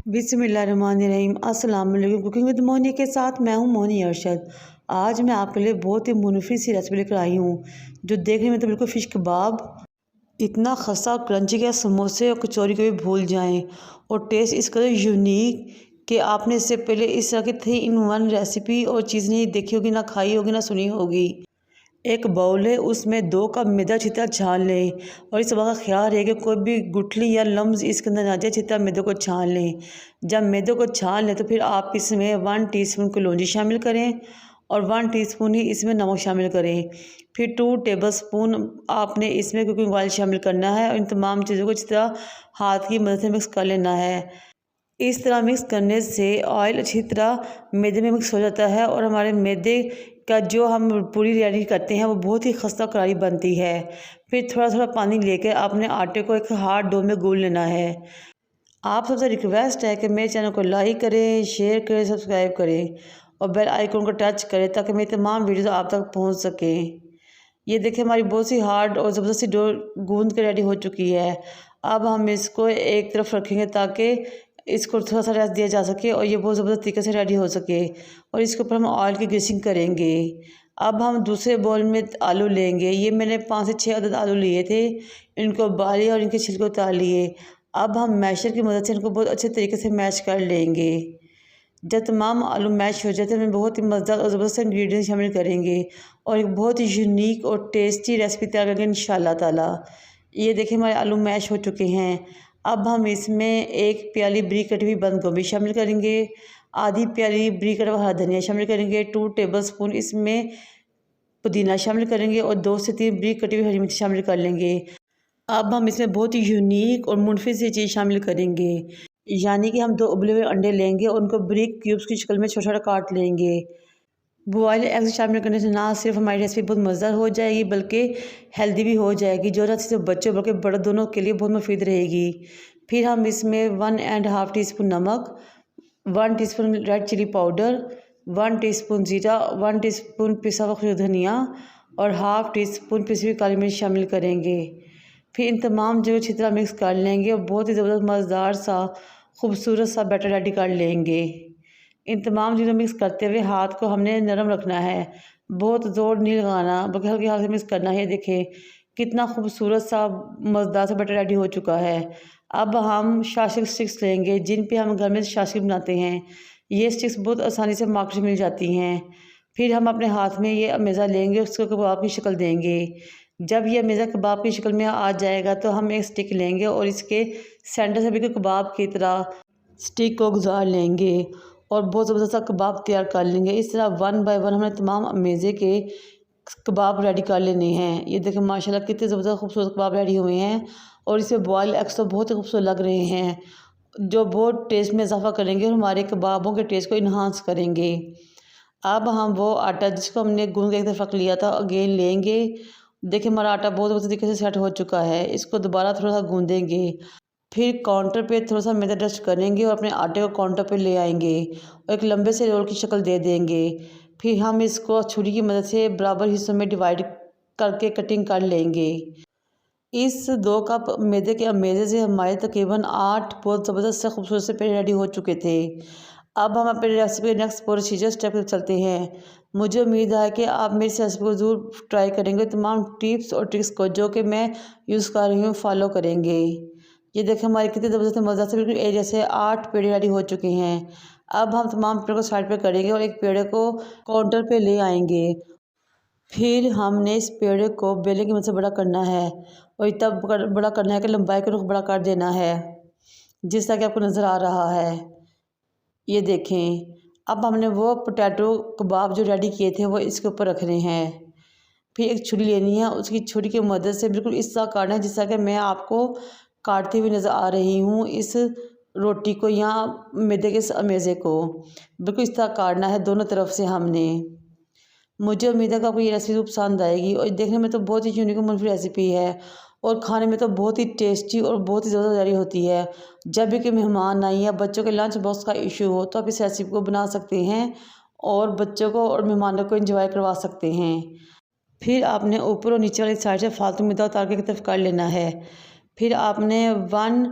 बिस्मिल्लाहिर्रहमानिर्रहीम। अस्सलाम वालेकुम। कुकिंग विद मोनी के साथ मैं हूं मोनी अरशद। आज मैं आपके लिए बहुत ही मुनफी सी रेसिपी लेकर आई हूं जो देखने में तो बिल्कुल फ़िश कबाब इतना खस्ता और क्रंची के समोसे और कचौरी को भी भूल जाएं, और टेस्ट इस कदर यूनिक कि आपने इससे पहले इस तरह की 3 in 1 रेसिपी और चीज़ नहीं देखी होगी, ना खाई होगी, ना सुनी होगी। एक बाउल है, उसमें 2 कप मैदा छिटा छान लें, और इस बात का ख्याल रहे कि कोई भी गुठली या लम्स इसके अंदर ना जाए। छिटा मैदे को छान लें। जब मैदे को छान लें तो फिर आप इसमें 1 टीस्पून कलौंजी शामिल करें और 1 टीस्पून ही इसमें नमक शामिल करें। फिर 2 टेबलस्पून आपने इसमें कुकिंग ऑयल शामिल करना है और इन तमाम चीज़ों को अच्छी तरह हाथ की मदद से मिक्स कर लेना है। इस तरह मिक्स करने से ऑयल अच्छी तरह मैदे में मिक्स हो जाता है और हमारे मैदे का जो हम पूरी रेडी करते हैं वो बहुत ही खस्ता करारी बनती है। फिर थोड़ा थोड़ा पानी लेकर आपने आटे को एक हार्ड डो में गूंद लेना है। आप सबसे रिक्वेस्ट है कि मेरे चैनल को लाइक करें, शेयर करें, सब्सक्राइब करें और बेल आइकन को टच करें ताकि मेरी तमाम वीडियोस आप तक पहुंच सकें। ये देखिए हमारी बहुत सी हार्ड और ज़बरदस्ती डो गूंद के रेडी हो चुकी है। अब हम इसको एक तरफ रखेंगे ताकि इसको थोड़ा सा रेस्ट दिया जा सके और ये बहुत ज़बरदस्त तरीके से रेडी हो सके, और इसके ऊपर हम ऑयल की ग्रीसिंग करेंगे। अब हम दूसरे बाउल में आलू लेंगे। ये मैंने 5 से 6 अदद आलू लिए थे, इनको उबाले और इनके छिलके उतार लिए। अब हम मैशर की मदद से इनको बहुत अच्छे तरीके से मैश कर लेंगे। जब तमाम आलू मैश हो जाते हैं हमें बहुत ही मज़ेदार और ज़बरदस्त इंग्रेडिएंट्स शामिल करेंगे और एक बहुत ही यूनिक और टेस्टी रेसिपी तैयार करेंगे इंशाल्लाह ताला। ये देखिए हमारे आलू मैश हो चुके हैं। अब हम इसमें 1 प्याली बारीक कटी हुई बंद गोभी शामिल करेंगे, आधी प्याली बारीक कटा हुआ हरा धनिया शामिल करेंगे, 2 टेबलस्पून इसमें पुदीना शामिल करेंगे और 2 से 3 बारीक कटी हुई हरी मिर्च शामिल कर लेंगे। अब हम इसमें बहुत ही यूनिक और मुनफिस सी चीज़ शामिल करेंगे, यानी कि हम 2 उबले हुए अंडे लेंगे और उनको बारीक क्यूब्स की शक्ल में छोटा छोटा काट लेंगे। बॉयल एग्स शामिल करने से ना सिर्फ हमारी रेसिपी बहुत मज़ेदार हो जाएगी बल्कि हेल्दी भी हो जाएगी, जो ना सिर्फ बच्चों बल्कि बड़े दोनों के लिए बहुत मुफीद रहेगी। फिर हम इसमें 1.5 टीस्पून नमक, 1 teaspoon red chilli powder, 1 teaspoon ज़ीरा, 1 टीस्पून पिसा हुआ खजूर धनिया और हाफ़ टीस्पून पिसी हुई काली मिर्च शामिल करेंगे। फिर इन तमाम जो अच्छी तरह मिक्स कर लेंगे और बहुत ही ज़बरदस्त मज़ेदार सा खूबसूरत सा बैटर रेडी कर लेंगे। इन तमाम चीज़ों मिक्स करते हुए हाथ को हमने नरम रखना है, बहुत ज़ोर नहीं लगाना बल्कि हल्के हाथ से मिक्स करना है। देखें कितना खूबसूरत सा मज़ेदार सा बैटर रेडी हो चुका है। अब हम शाशिक स्टिक्स लेंगे जिन पे हम घर में शाशिक बनाते हैं। ये स्टिक्स बहुत आसानी से मार्केट में मिल जाती हैं। फिर हम अपने हाथ में ये अमेज़ा लेंगे, उसको कबाब की शक्ल देंगे। जब ये अमेज़ा कबाब की शक्ल में आ जाएगा तो हम एक स्टिक लेंगे और इसके सेंटर से बिल्कुल कबाब की तरह स्टिक को गुजार लेंगे और बहुत ज़बरदस्त सा कबाब तैयार कर लेंगे। इस तरह 1 बाय 1 हमने तमाम अमेज़े के कबाब रेडी कर लेने हैं। ये देखें माशाल्लाह कितने ज़बरदस्त खूबसूरत कबाब रेडी हुए हैं और इसमें बॉयल एग्स तो बहुत ही खूबसूरत लग रहे हैं, जो बहुत टेस्ट में इजाफा करेंगे और हमारे कबाबों के टेस्ट को इन्हांस करेंगे। अब हम वो आटा जिसको हमने गूंद के एक तरफ रख लिया था अगेन लेंगे। देखिए हमारा आटा बहुत अच्छे तरीके से सेट हो चुका है। इसको दोबारा थोड़ा सा गूंदेंगे, फिर काउंटर पे थोड़ा सा मैदा डस्ट करेंगे और अपने आटे को काउंटर पे ले आएंगे और एक लंबे से रोल की शक्ल दे देंगे। फिर हम इसको छुरी की मदद से बराबर हिस्सों में डिवाइड करके कटिंग कर लेंगे। इस 2 कप मैदे के अमेज़े से हमारे तकरीबन 8 बहुत ज़बरदस्त से खूबसूरत से पेड़े रेडी हो चुके थे। अब हम अपनी रेसिपी के नेक्स्ट प्रोसीजर स्टेप पर चलते हैं। मुझे उम्मीद है कि आप मेरी इस रेसिपी को ज़रूर ट्राई करेंगे, तमाम टिप्स और ट्रिक्स को जो कि मैं यूज़ कर रही हूँ फॉलो करेंगे। ये देखें हमारे कितने ज़बरदस्त मज़ेदार से बिल्कुल एरिया से 8 पेड़े रेडी हो चुके हैं। अब हम तमाम पेड़ों को साइड पे करेंगे और एक पेड़े को काउंटर पे ले आएंगे। फिर हमने इस पेड़े को बेलन की मदद से बड़ा करना है और इतना बड़ा करना है कि लंबाई के रुख बड़ा कर देना है, जिस तरह कि आपको नज़र आ रहा है। ये देखें अब हमने वो पोटैटो कबाब जो रेडी किए थे वो इसके ऊपर रखने हैं। फिर एक छुरी लेनी है, उसकी छुरी की मदद से बिल्कुल इस तरह काटना है जिस तरह कि मैं आपको काटती हुई नज़र आ रही हूँ। इस रोटी को या मैदे के इस अमेज़े को बिल्कुल इस तरह काटना है दोनों तरफ से हमने। मुझे उम्मीद है कि आपको ये रेसिपी पसंद आएगी और देखने में तो बहुत ही यूनिक और मुनफी रेसिपी है और खाने में तो बहुत ही टेस्टी और बहुत ही ज़्यादा जारी होती है। जब भी कोई मेहमान आए या बच्चों के लंच बॉक्स का इशू हो तो आप इस रेसिपी को बना सकते हैं और बच्चों को और मेहमानों को एंजॉय करवा सकते हैं। फिर आपने ऊपर और नीचे वाली साइड से फालतू मैदा उतार के एक तरफ कर लेना है। फिर आपने 1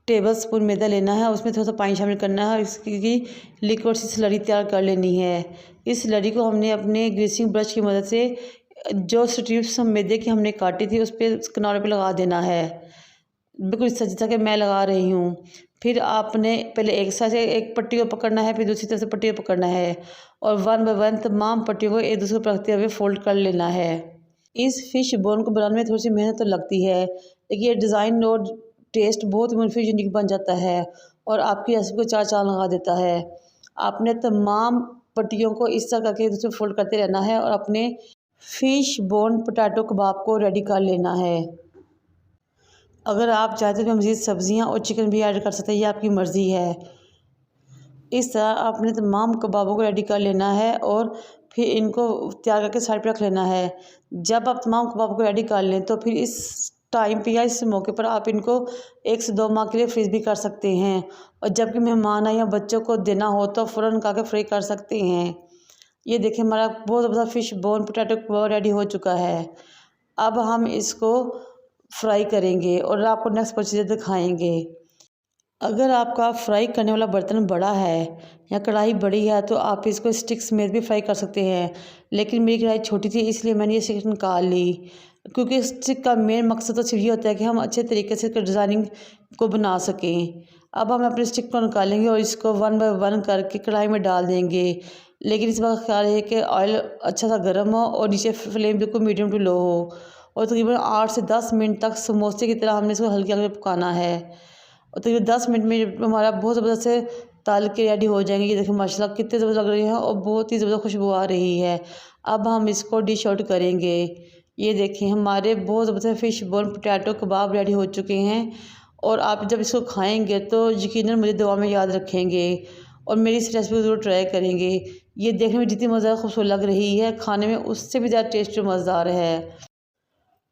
टेबल स्पून मैदा लेना है, उसमें थोड़ा सा पानी शामिल करना है और इसकी लिक्विड सी स्लरी तैयार कर लेनी है। इस स्लरी को हमने अपने ग्रीसिंग ब्रश की मदद से जो स्ट्रिप्स मैदे की हमने काटी थी उस पर किनारे पे लगा देना है, बिल्कुल इस जैसा कि मैं लगा रही हूँ। फिर आपने पहले एक साइड से एक पट्टी को पकड़ना है, फिर दूसरी तरफ से पट्टी को पकड़ना है और वन बाय वन तमाम पट्टियों को एक दूसरे पर रखते हुए फोल्ड कर लेना है। इस फिश बोन को बनाने में थोड़ी सी मेहनत तो लगती है, लेकिन ये डिज़ाइन और टेस्ट बहुत मुनफी यूनिक बन जाता है और आपकी रेसिपी को चार चाँद लगा देता है। आपने तमाम पट्टियों को इस तरह करके दूसरे फोल्ड करते रहना है और अपने फ़िश बोन पोटैटो कबाब को रेडी कर लेना है। अगर आप चाहते तो मज़ीद सब्ज़ियाँ और चिकन भी ऐड कर सकते हैं, ये आपकी मर्ज़ी है। इस तरह आपने तमाम कबाबों को रेडी कर लेना है और फिर इनको तैयार करके साइड पर रख लेना है। जब आप तमाम कबाबों को रेडी कर लें तो फिर इस टाइम पे या इस मौके पर आप इनको 1 से 2 माह के लिए फ्रीज़ भी कर सकते हैं और जब भी मेहमान आए या बच्चों को देना हो तो फ़ौरन निकाल के फ्राई कर सकते हैं। ये देखिए हमारा बहुत ज़बरदस्त फ़िश बोन पोटैटो कबाब रेडी हो चुका है। अब हम इसको फ्राई करेंगे और आपको नेक्स्ट प्रोसीजर दिखाएंगे। अगर आपका फ्राई करने वाला बर्तन बड़ा है या कढ़ाई बड़ी है तो आप इसको स्टिक समेत भी फ्राई कर सकते हैं, लेकिन मेरी कढ़ाई छोटी थी इसलिए मैंने ये स्टिक निकाल ली, क्योंकि स्टिक का मेन मकसद तो सिर्फ ये होता है कि हम अच्छे तरीके से डिज़ाइनिंग को बना सकें। अब हम अपने स्टिक को निकालेंगे और इसको वन बाय वन करके कढ़ाई में डाल देंगे, लेकिन इस बात का ख्याल है कि ऑयल अच्छा सा गर्म हो और नीचे फ्लेम बिल्कुल मीडियम टू लो हो और तकरीबन 8 से 10 मिनट तक समोसे की तरह हमने इसको हल्के हल्के पकाना है और तकरीबन 10 मिनट में हमारा बहुत ज़बरदस्त से तल के रेडी हो जाएंगे। ये देखिए माशाल्लाह कितने ज़बरदस्त लग रहे हैं और बहुत ही ज़बरदस्त खुशबू आ रही है। अब हम इसको डिश आउट करेंगे। ये देखिए हमारे बहुत ज़बरदस्त फ़िश बोन पोटैटो कबाब रेडी हो चुके हैं और आप जब इसको खाएँगे तो यकीनन मुझे दुआ में याद रखेंगे और मेरी इस रेसिपी को ज़रूर ट्राई करेंगे। ये देखने में जितनी मज़ेदार खूबसूरत लग रही है, खाने में उससे भी ज़्यादा टेस्टी और मज़ेदार है।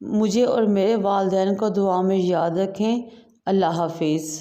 मुझे और मेरे वालिदैन को दुआ में याद रखें। अल्लाह हाफ़िज़।